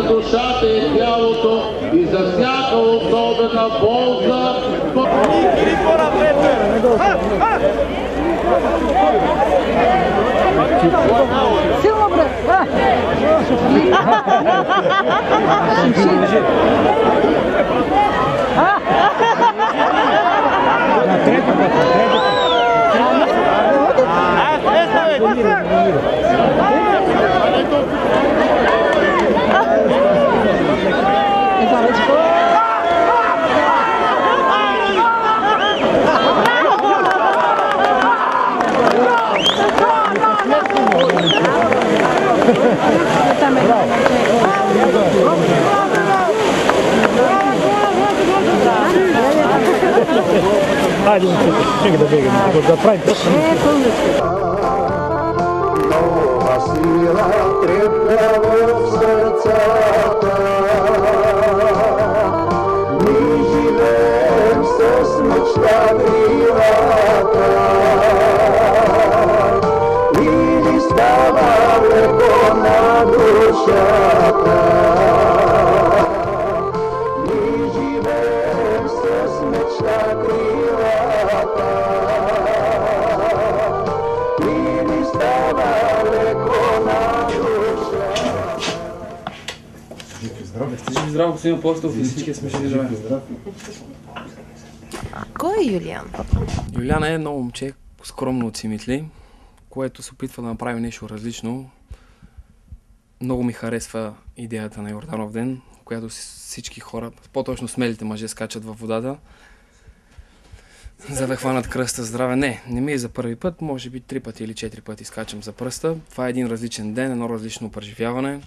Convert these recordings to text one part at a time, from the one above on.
душата и тялото и за всяка особена полза. Силно, брат! Хайде, чекай да бегаме, да правим точно. Нова сила трепля в сърцата. Ние живеем с мечта крилата. И ни става леко на душата. Ние живеем с мечта крилата. И ни става леко на душата. Всички здраво, господин Апостолов, и всички сме живи здрави. Кой е Юлиан? Юлиана е едно момче, скромно от Симитли, което се опитва да направи нещо различно. Много ми харесва идеята на Йорданов ден, в която всички хора, по-точно смелите мъже, скачат във водата, за да хванат кръста здраве. Не ми е за първи път, може би 3 пъти или 4 пъти скачам за пръста. Това е един различен ден, едно различно преживяване.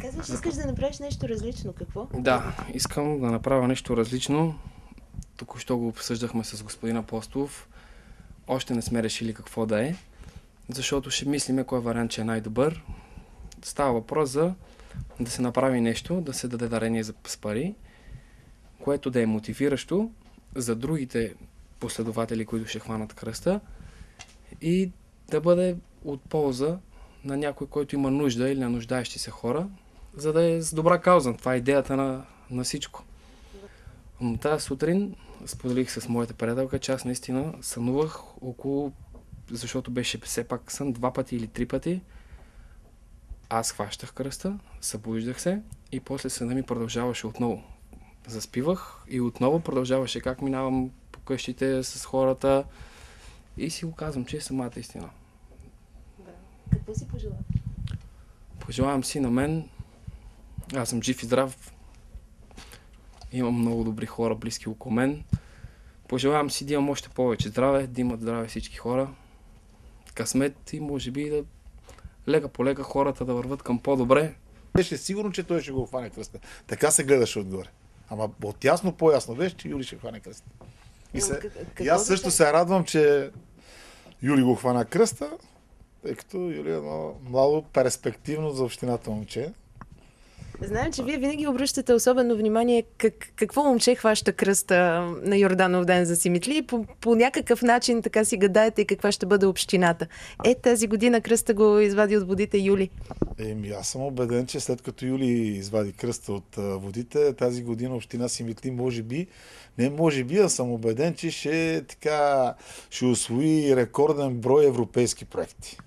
Казваш, искаш да направиш нещо различно. Какво? Да, искам да направя нещо различно. Току-що го обсъждахме с господин Апостолов. Още не сме решили какво да е, защото ще мислиме кой вариант ще е най-добър. Става въпрос за да се направи нещо, да се даде дарение с пари, което да е мотивиращо за другите последователи, които ще хванат кръста, и да бъде от полза на някой, който има нужда или на нуждаещи се хора, за да е с добра кауза. Това е идеята на всичко. Но тази сутрин споделих с моята приятелка, че аз наистина сънувах около, защото беше все пак сън 2 пъти или 3 пъти. Аз хващах кръста, събуждах се и после съня ми продължаваше отново. Заспивах и отново продължаваше как минавам по къщите с хората и си го казвам, че е самата истина. Да. Какво си пожелаваш? Пожелавам си на мен, аз съм жив и здрав, имам много добри хора близки около мен. Пожелавам си да имам още повече здраве, да имат здраве всички хора, късмет и може би да лека по лека хората да върват към по-добре. Беше сигурно, че той ще го хване кръста. Така се гледаше отгоре. Ама от ясно по-ясно беше, че Юли ще хване кръста. И аз също се радвам, че Юли го хвана кръста, тъй като Юли е едно младо перспективно за общината момче. Знаем, че вие винаги обръщате особено внимание какво момче хваща кръста на Йорданов ден за Симитли и по някакъв начин така си гадаете и каква ще бъде общината. Тази година кръста го извади от водите Юли. Аз съм убеден, че след като Юли извади кръста от водите, тази година община Симитли а съм убеден, че ще усвои рекорден брой европейски проекти.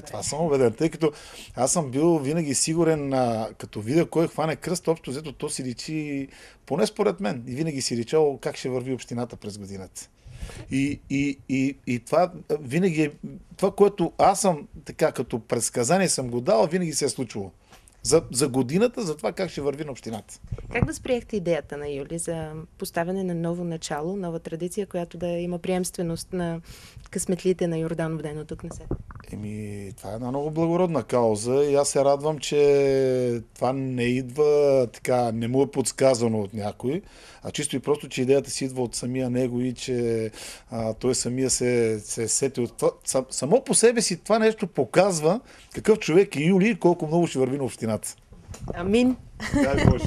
Това съм убеден, тъй като аз съм бил винаги сигурен, като видя кой хване кръст, общо взето то си личи, поне според мен, и винаги си личало как ще върви общината през годината. И това винаги е, това, което аз съм така като предсказание съм го дал, винаги се е случило. За годината, за това как ще върви на общината. Как възприехте идеята на Юли за поставяне на ново начало, нова традиция, която да има приемственост на късметлите на Йорданов ден от тук насетне? Това е една много благородна кауза и аз се радвам, че това не идва така, не му е подсказано от някой, а чисто и просто, че идеята си идва от самия него и че той самия се сети от това. Само по себе си това нещо показва какъв човек е Юли и колко много ще върви на общината. Амин! Дай Боже!